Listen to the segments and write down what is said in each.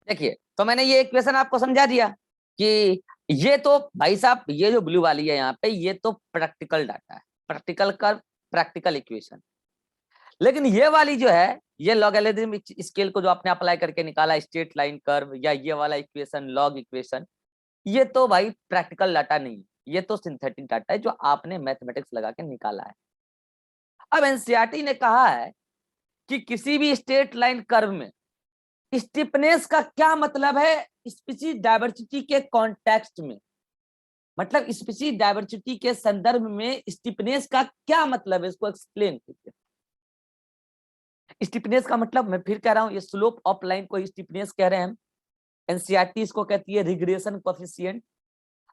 देखिए, तो मैंने ये इक्वेशन आपको समझा दिया कि ये तो भाई साहब, ये जो ब्लू वाली है यहाँ पे, ये तो प्रैक्टिकल डाटा है, प्रैक्टिकल कर्व, प्रैक्टिकल इक्वेशन। लेकिन ये वाली जो है, ये लॉगरिथम स्केल को जो आपने अप्लाई करके निकाला, स्ट्रेट लाइन कर्व, या ये वाला इक्वेशन लॉग इक्वेशन, ये तो भाई प्रैक्टिकल डाटा नहीं है, ये तो सिंथेटिक डाटा है जो आपने मैथमेटिक्स लगा के निकाला है। अब एनसीईआरटी ने कहा है कि किसी भी स्ट्रेट लाइन कर्व में स्टिफनेस का क्या मतलब है स्पीशीज डाइवर्सिटी के कॉन्टेक्स्ट में, मतलब स्पीशीज डाइवर्सिटी के संदर्भ में स्टिफनेस का क्या मतलब है, इसको एक्सप्लेन कीजिए। स्टिफनेस का मतलब, मैं फिर कह रहा हूं, ये स्लोप ऑफ लाइन को स्टिफनेस कह रहे हैं हम। एनसीईआरटी इसको कहती है रिग्रेशन कोएफिशिएंट।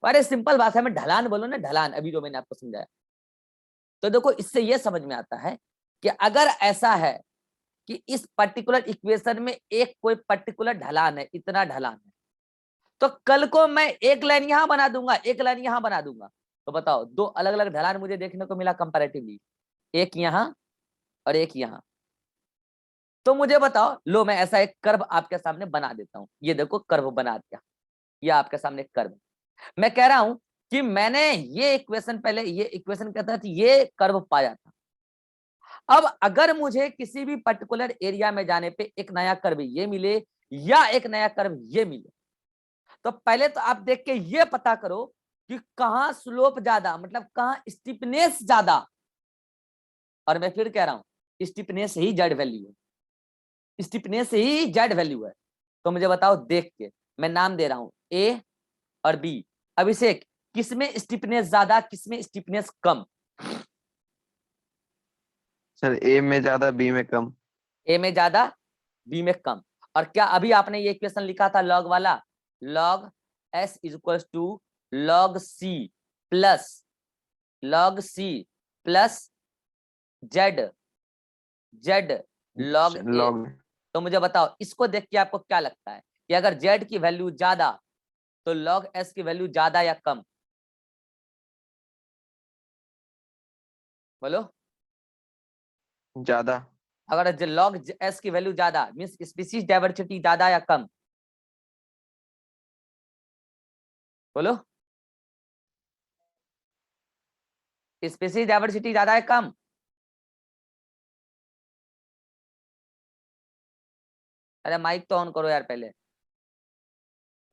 अरे सिंपल भाषा में ढलान बोलो ना, ढलान, अभी जो मैंने आपको समझाया। तो देखो, इससे यह समझ में आता है कि अगर ऐसा है कि इस पर्टिकुलर इक्वेशन में एक कोई पर्टिकुलर ढलान है, इतना ढलान है, तो कल को मैं एक लाइन यहां बना दूंगा, एक लाइन यहां बना दूंगा, तो बताओ दो अलग अलग ढलान मुझे देखने को मिला कंपैरेटिवली, एक यहां और एक यहां। तो मुझे बताओ, लो मैं ऐसा एक कर्व आपके सामने बना देता हूं, ये देखो कर्व बना दिया, ये आपके सामने कर्व। मैं कह रहा हूं कि मैंने ये इक्वेशन, पहले ये इक्वेशन कहता था ये कर्व पाया था। अब अगर मुझे किसी भी पर्टिकुलर एरिया में जाने पे एक नया कर्व ये मिले या एक नया कर्व ये मिले, तो पहले तो आप देख के ये पता करो कि कहां स्लोप ज्यादा, मतलब कहां स्टीपनेस ज्यादा। और मैं फिर कह रहा हूं, स्टीपनेस ही जेड वैल्यू है, स्टीपनेस ही जेड वैल्यू है। तो मुझे बताओ देख के, मैं नाम दे रहा हूं ए और बी। अभिषेक, किसमें स्टीपनेस ज्यादा, किसमें स्टीपनेस कम? सर ए में ज्यादा बी में कम। ए में ज्यादा, बी में कम। और क्या अभी आपने ये इक्वेशन लिखा था लॉग वाला, log S is equal to log C plus, log C plus Z, Z log A. Log. तो मुझे बताओ, इसको देख के आपको क्या लगता है कि अगर जेड की वैल्यू ज्यादा तो लॉग एस की वैल्यू ज्यादा या कम? बोलो। ज्यादा। अगर लॉग एस की वैल्यू ज्यादा मीन्स स्पीशीज डाइवर्सिटी ज्यादा या कम? बोलो, स्पीशीज डाइवर्सिटी ज्यादा है कम? अरे माइक तो ऑन करो यार पहले।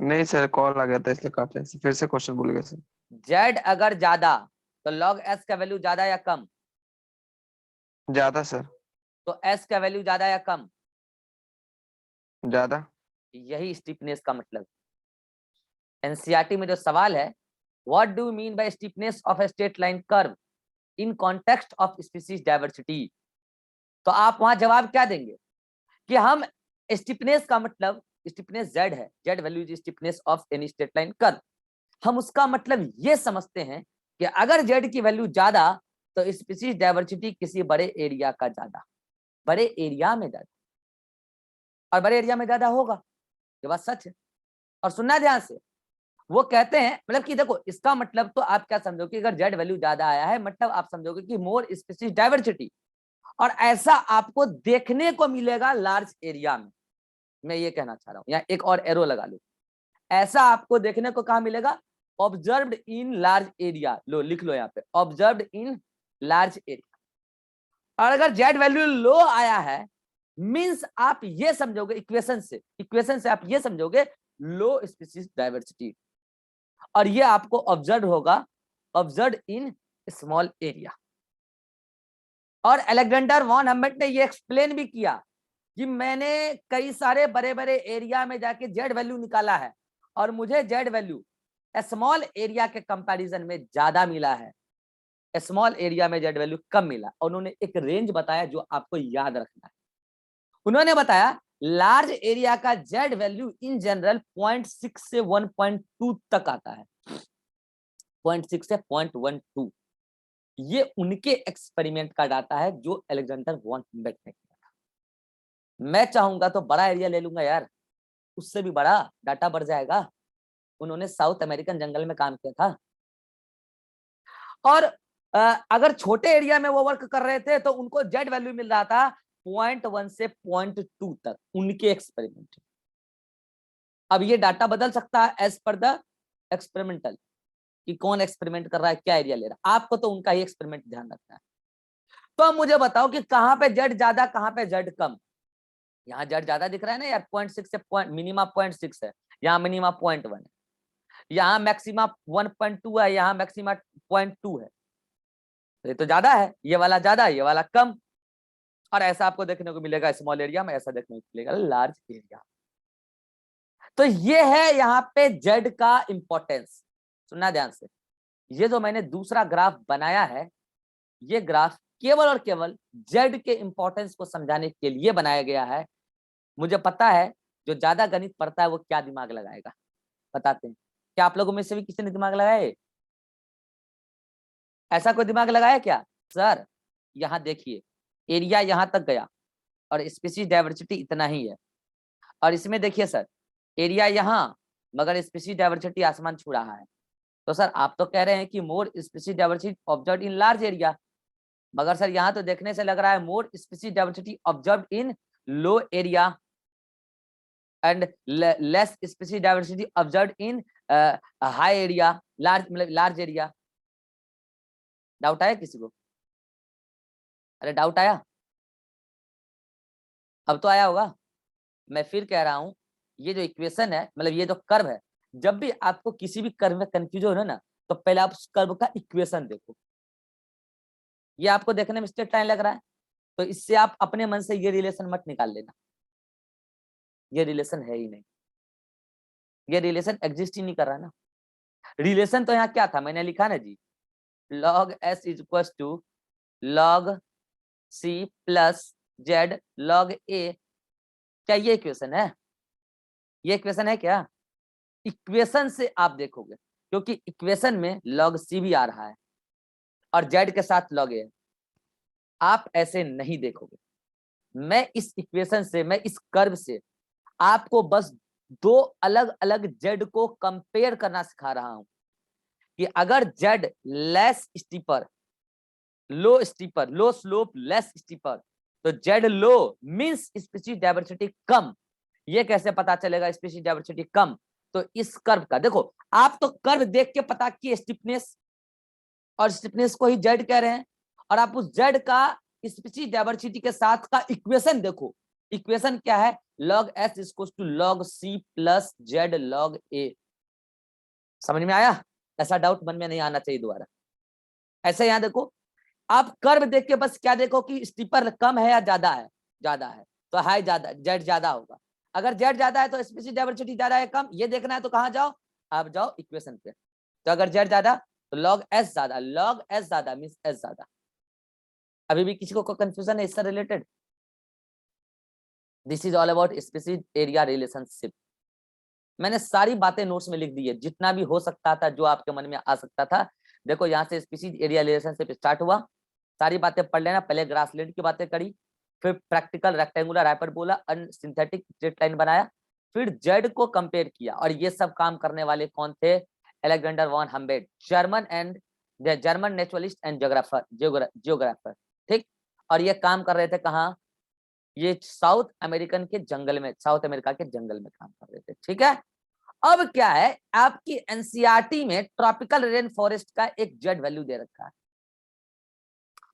नहीं सर, कॉल आ गया था इसलिए काट रहे, फिर से क्वेश्चन बोलिएगा सर। जेड अगर ज्यादा तो लॉग एस का वैल्यू ज्यादा या कम? ज्यादा सर। तो एस का वैल्यू ज्यादा या कम? ज्यादा। यही स्टीफनेस का मतलब। एनसीईआरटी में जो सवाल है, what do you mean by stiffness of a straight line curve in context of species diversity, तो आप वहां जवाब क्या देंगे कि हम स्टीफनेस का मतलब, स्टीफनेस जेड है, Z value is stiffness of any straight line curve. हम उसका मतलब ये समझते हैं कि अगर जेड की वैल्यू ज्यादा तो स्पीशीज डाइवर्सिटी किसी बड़े एरिया का ज्यादा, बड़े एरिया में ज्यादा, और बड़े एरिया में ज्यादा होगा, ये बात सच है। और सुनना ध्यान से, वो कहते हैं, मतलब कि देखो इसका मतलब तो आप क्या समझोगे, अगर जेड वैल्यू ज्यादा आया है मतलब आप समझोगे कि मोर स्पीशीज डाइवर्सिटी, और ऐसा आपको देखने को मिलेगा लार्ज एरिया में। मैं ये कहना चाह रहा हूं, यहाँ एक और एरो लगा लो, ऐसा आपको देखने को कहां मिलेगा? ऑब्जर्व्ड इन लार्ज एरिया, लो लिख लो यहाँ पे, ऑब्जर्व्ड इन लार्ज एरिया। और अगर जेड वैल्यू लो आया है मींस आप ये समझोगे, इक्वेशन से आप ये समझोगे लो स्पीशीज डाइवर्सिटी, और ये आपको ऑब्जर्व होगा, ऑब्जर्व इन स्मॉल एरिया। और अलेक्जेंडर वॉन हम्बर्ट ने ये एक्सप्लेन भी किया कि मैंने कई सारे बड़े बड़े एरिया में जाके जेड वैल्यू निकाला है और मुझे जेड वैल्यू स्मॉल एरिया के कंपैरिजन में ज्यादा मिला है, स्मॉल एरिया में जेड वैल्यू कम मिला। और उन्होंने एक रेंज बताया जो आपको याद रखना है। उन्होंने बताया लार्ज एरिया का जेड वैल्यू इन जनरल 0.6 से 1.2 तक आता है, 0.6 से 0.12। ये उनके एक्सपेरिमेंट का डाटा है जो अलेक्जेंडर वॉन हम्बर्ट ने किया था। मैं चाहूंगा तो बड़ा एरिया ले लूंगा यार, उससे भी बड़ा डाटा बढ़ जाएगा। उन्होंने साउथ अमेरिकन जंगल में काम किया था। और अगर छोटे एरिया में वो वर्क कर रहे थे तो उनको जेड वैल्यू मिल रहा था 0.1 से 0.2 तक, उनके एक्सपेरिमेंट। अब ये डाटा बदल सकता है एज पर द एक्सपेरिमेंटल, कि कौन एक्सपेरिमेंट कर रहा है, क्या एरिया ले रहा है, आपको तो उनका ही एक्सपेरिमेंट ध्यान रखना है। तो अब मुझे बताओ कि कहां पे जेड ज्यादा, कहां पे जेड कम। यहाँ जेड ज्यादा दिख रहा है ना यार, 0.6 से मिनिमम 0.6 है, यहाँ मिनिमम 0.1 है, यहाँ मैक्सिमम 1.2 है, यहाँ मैक्सिमम 0.2 है। ये तो ज्यादा है, ये वाला ज्यादा, ये वाला कम। और ऐसा आपको देखने को मिलेगा स्मॉल एरिया में, ऐसा देखने को मिलेगा लार्ज एरिया। तो ये है यहाँ पे जेड का इंपॉर्टेंस। सुनना ध्यान से, ये जो मैंने दूसरा ग्राफ बनाया है, ये ग्राफ केवल और केवल जेड के इंपॉर्टेंस को समझाने के लिए बनाया गया है। मुझे पता है जो ज्यादा गणित पढ़ता है वो क्या दिमाग लगाएगा, बताते हैं। क्या आप लोगों में से भी किसी ने दिमाग लगाया? ऐसा कोई दिमाग लगाया क्या? सर यहाँ देखिए, एरिया यहाँ तक गया और स्पीसीज डाइवर्सिटी इतना ही है, और इसमें देखिए सर, एरिया यहाँ मगर स्पीसीज डाइवर्सिटी आसमान छू रहा है। तो सर आप तो कह रहे हैं कि मोर species diversity observe in large area, मगर सर यहाँ तो देखने से लग रहा है मोर species diversity observe in low area and less species diversity observe in high area, large मतलब लार्ज एरिया। डाउट आया किसी को? अरे डाउट आया? अब तो आया होगा। मैं फिर कह रहा हूं, ये जो इक्वेशन है, मतलब ये जो कर्व है, जब भी आपको किसी भी कर्व में कंफ्यूजन हो ना, तो पहले आप उस कर्व का इक्वेशन देखो। ये आपको देखने में स्ट्रेट लाइन लग रहा है, तो इससे आप अपने मन से ये रिलेशन मत निकाल लेना, ये रिलेशन है ही नहीं, ये रिलेशन एग्जिस्ट ही नहीं कर रहा ना। रिलेशन तो यहाँ क्या था, मैंने लिखा ना जी, log s इज इक्वल टू log c plus Z log a। क्या ये इक्वेशन है? ये इक्वेशन है क्या? इक्वेशन से आप देखोगे, क्योंकि इक्वेशन में log c भी आ रहा है और z के साथ log a, आप ऐसे नहीं देखोगे। मैं इस इक्वेशन से, मैं इस कर्व से आपको बस दो अलग अलग जेड को कंपेयर करना सिखा रहा हूं, कि अगर जेड लेस स्टीपर, लो स्टीपर, लो स्लोप लेस स्टीपर, तो जेड लो मींस स्पीसीज डाइवर्सिटी कम। ये कैसे पता चलेगा स्पीसीज डाइवर्सिटी कम? तो इस कर्व का देखो, आप तो कर्व देख के पता किए स्टिफनेस, और स्टिफनेस को ही जेड कह रहे हैं, और आप उस जेड का स्पीसीज डाइवर्सिटी के साथ का इक्वेशन देखो। इक्वेशन क्या है? log s इक्वल टू log c plus Z log a। समझ में आया? ऐसा डाउट मन में नहीं आना चाहिए दोबारा। ऐसे यहां देखो, आप कर्व देख के बस क्या देखो कि स्टीपर कम है या ज्यादा है, ज्यादा है तो हाई ज्यादा, जेड ज्यादा होगा। अगर जेड ज्यादा है तो स्पीसीज डाइवर्सिटी ज्यादा है कम, ये देखना है तो कहां जाओ, आप जाओ इक्वेशन पे। तो अगर जेड ज्यादा तो log s ज्यादा, log s ज्यादा मींस s ज्यादा। अभी भी किसी को कंफ्यूजन है इससे related? This is all about species area relationship. मैंने सारी बातें नोट्स में लिख दी है, जितना भी हो सकता था, जो आपके मन में आ सकता था। देखो यहाँ से स्पीसीज एरिया रिलेशनशिप स्टार्ट हुआ, सारी बातें पढ़ लेना। पहले ग्रासलैंड की बातें करी, फिर practical rectangular hyperbola synthetic straight line बनाया, फिर जेड को कंपेयर किया। और ये सब काम करने वाले कौन थे? Alexander von Humboldt, German naturalist and geographer. ठीक, और ये काम कर रहे थे कहाँ? ये साउथ अमेरिकन के जंगल में, साउथ अमेरिका के जंगल में काम कर रहे थे। ठीक है, अब क्या है, आपकी एनसीईआरटी में ट्रॉपिकल रेन फॉरेस्ट का एक जेड वैल्यू दे रखा है,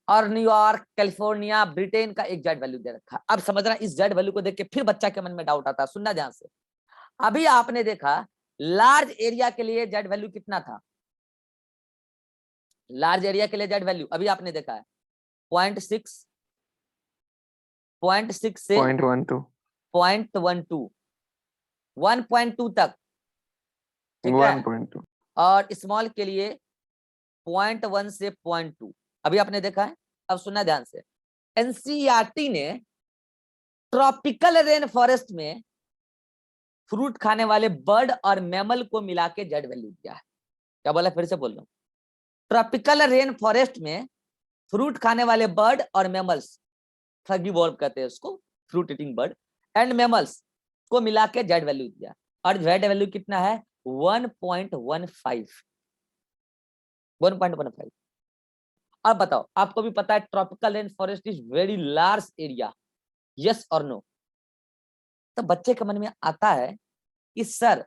और न्यूयॉर्क, कैलिफोर्निया, ब्रिटेन का एक जेड वैल्यू दे रखा है। अब समझना, इस जेड वैल्यू को देख के फिर बच्चा के मन में डाउट आता है। सुनना ध्यान से, अभी आपने देखा लार्ज एरिया के लिए जेड वैल्यू कितना था? लार्ज एरिया के लिए जेड वैल्यू अभी आपने देखा है 0.6, 0.6 से 0.12 0.12, 1.2 तक। ठीक है, 1.2 और स्मॉल के लिए 0.1 से 0.2 अभी आपने देखा है। अब सुनना ध्यान से, एनसीईआरटी ने ट्रॉपिकल रेन फॉरेस्ट में फ्रूट खाने वाले बर्ड और मैमल को मिला के जेड वैल्यू दिया है। क्या बोला, फिर से बोल रहा हूं, ट्रॉपिकल रेन फॉरेस्ट में फ्रूट खाने वाले बर्ड और मैमल्स, फ्रगिवोर्ब कहते हैं उसको, fruit eating bird and mammals को मिला के जेड वैल्यू दिया, और जेड वैल्यू कितना है? 1.15। 1.15। अब बताओ, आपको भी पता है tropical rain forest is very large area, yes और नो? तो बच्चे के मन में आता है कि सर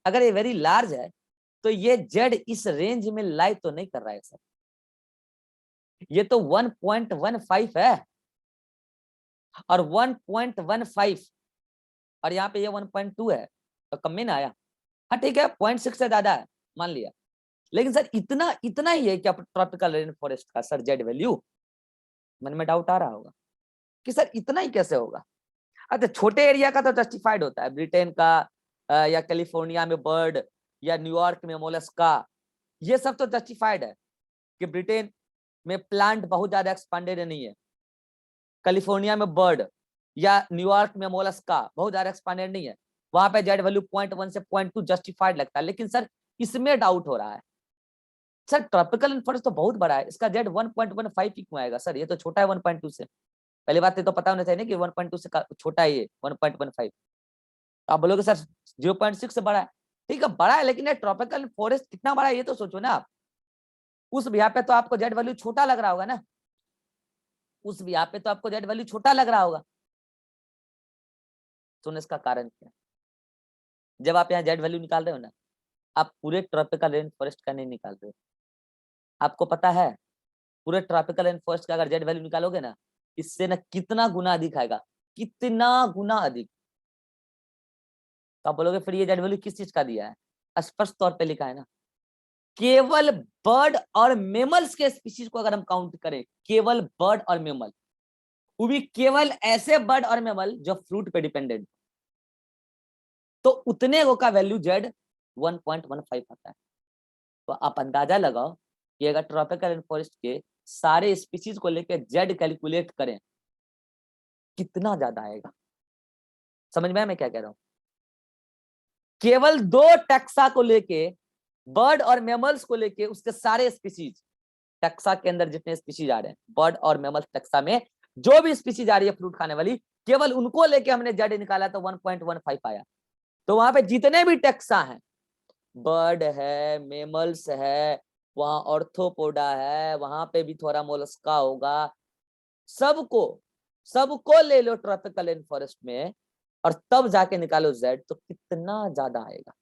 अगर ये वेरी लार्ज है तो ये जेड इस रेंज में लाई तो नहीं कर रहा है सर, ये तो 1.15 है और 1.15 और यहाँ पे ये 1.2 है तो कम में ना आया। हाँ ठीक है 0.6 से ज्यादा है मान लिया, लेकिन सर इतना इतना ही है क्या ट्रॉपिकल रेन फॉरेस्ट का सर जेड वैल्यू? मन में डाउट आ रहा होगा कि सर इतना ही कैसे होगा। अच्छा छोटे एरिया का तो जस्टिफाइड होता है, ब्रिटेन का या कैलिफोर्निया में बर्ड या न्यूयॉर्क में मोलस्का, ये सब तो जस्टिफाइड है कि ब्रिटेन में प्लांट बहुत ज्यादा एक्सपांडेड नहीं है, कैलिफोर्निया में बर्ड या न्यूयॉर्क में मोलस्का बहुत ज्यादा एक्सपांडेड नहीं है, वहां पे जेड वैल्यू 0.1 से 0.2 जस्टिफाइड लगता है। लेकिन सर इसमें डाउट हो रहा है, सर ट्रॉपिकल रेन फॉरेस्ट तो बहुत बड़ा है, इसका जेड 1.15 ही क्यों आएगा सर, ये तो छोटा है 1.2 से। पहली बात तो पता होना चाहिए ना कि 1.2 से छोटा है ये 1.15। आप बोलोगे सर 0.6 से बड़ा है, ठीक है बड़ा है, लेकिन ये ट्रॉपिकल फॉरेस्ट कितना बड़ा है ये तो सोचो ना आप। उस बिहार पे तो आपको जेड वैल्यू छोटा लग रहा होगा ना, उस बिहार पे तो आपको जेड वैल्यू छोटा लग रहा होगा। सुन इसका कारण क्या है, जब आप यहाँ जेड वैल्यू निकाल रहे हो ना, आप पूरे ट्रॉपिकल रेन फॉरेस्ट का नहीं निकाल रहे हो। आपको पता है पूरे ट्रॉपिकल रेन फॉरेस्ट का अगर जेड वैल्यू निकालोगे ना, इससे ना कितना गुना अधिक आएगा, कितना गुना अधिक। तो आप बोलोगे फिर ये जेड वैल्यू किस चीज का दिया है, स्पष्ट तौर पे लिखा है ना, केवल बर्ड और मेमल्स के स्पीशीज को अगर हम काउंट करें, केवल बर्ड और मेमल, वो भी केवल ऐसे बर्ड और मेमल जो फ्रूट पे डिपेंडेंट, तो उतने का वैल्यू जेड 1.15 आता है। तो आप अंदाजा लगाओ कि अगर ट्रॉपिकल रेन फॉरेस्ट के सारे स्पीशीज को लेकर जेड कैलकुलेट करें कितना ज्यादा आएगा। समझ में आया मैं क्या कह रहा हूं? केवल 2 टैक्सा को लेके, बर्ड और मेमल्स को लेके उसके सारे स्पीशीज, टैक्सा के अंदर जितने स्पीशीज आ रहे हैं, बर्ड और मेमल्स टैक्सा में जो भी स्पीशीज आ रही है फ्रूट खाने वाली, केवल उनको लेके हमने जेड निकाला तो 1.15 आया। तो वहां पे जितने भी टैक्सा हैं, बर्ड है, मेमल्स है, वहां ऑर्थोपोडा है, वहां पे भी थोड़ा मोलस्का होगा, सबको सबको ले लो ट्रॉपिकल रेन फॉरेस्ट में और तब जाके निकालो जेड, तो कितना ज्यादा आएगा।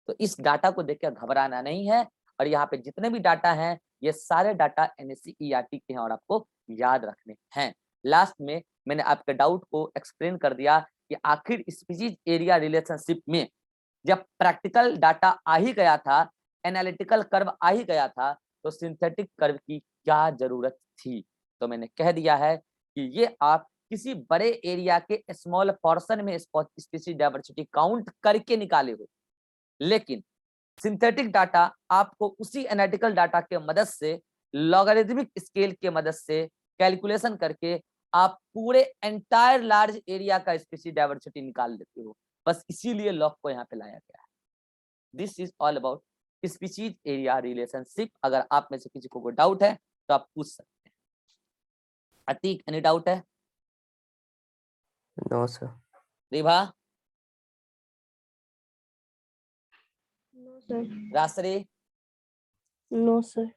तो इस डाटा को देखकर घबराना नहीं है, और यहाँ पे जितने भी डाटा हैं ये सारे डाटा एनएससीईआरटी के हैं और आपको याद रखने हैं। लास्ट में मैंने आपके डाउट को एक्सप्लेन कर दिया कि आखिर स्पीशीज एरिया रिलेशनशिप में जब प्रैक्टिकल डाटा आ ही गया था, एनालिटिकल कर्व आ ही गया था, तो सिंथेटिक कर्व की क्या जरूरत थी। तो मैंने कह दिया है कि ये आप किसी बड़े एरिया के स्मॉल पोर्शन में स्पीशीज डाइवर्सिटी काउंट करके निकाले हो, लेकिन सिंथेटिक डाटा आपको उसी एनालिटिकल डाटा के मदद से, लॉगरिथमिक स्केल के मदद से कैलकुलेशन करके आप पूरे एंटायर लार्ज एरिया का स्पीशीज डाइवर्सिटी निकाल लेते हो। बस इसीलिए लॉग को यहाँ पे लाया गया है। This is all about species area relationship. अगर आप में से किसी को कोई डाउट है तो आप पूछ सकते हैं। अतीक एनी डाउट है? No sir. Ribha? No sir. Rasri? No sir.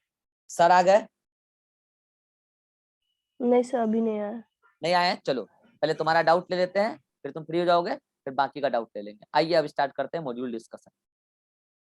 Sir आ गए? नहीं सर अभी नहीं आया। नहीं आए? चलो पहले तुम्हारा डाउट ले लेते हैं, फिर तुम फ्री हो जाओगे, फिर बाकी का डाउट ले लेंगे। आइए अब स्टार्ट करते हैं मॉड्यूल डिस्कशन।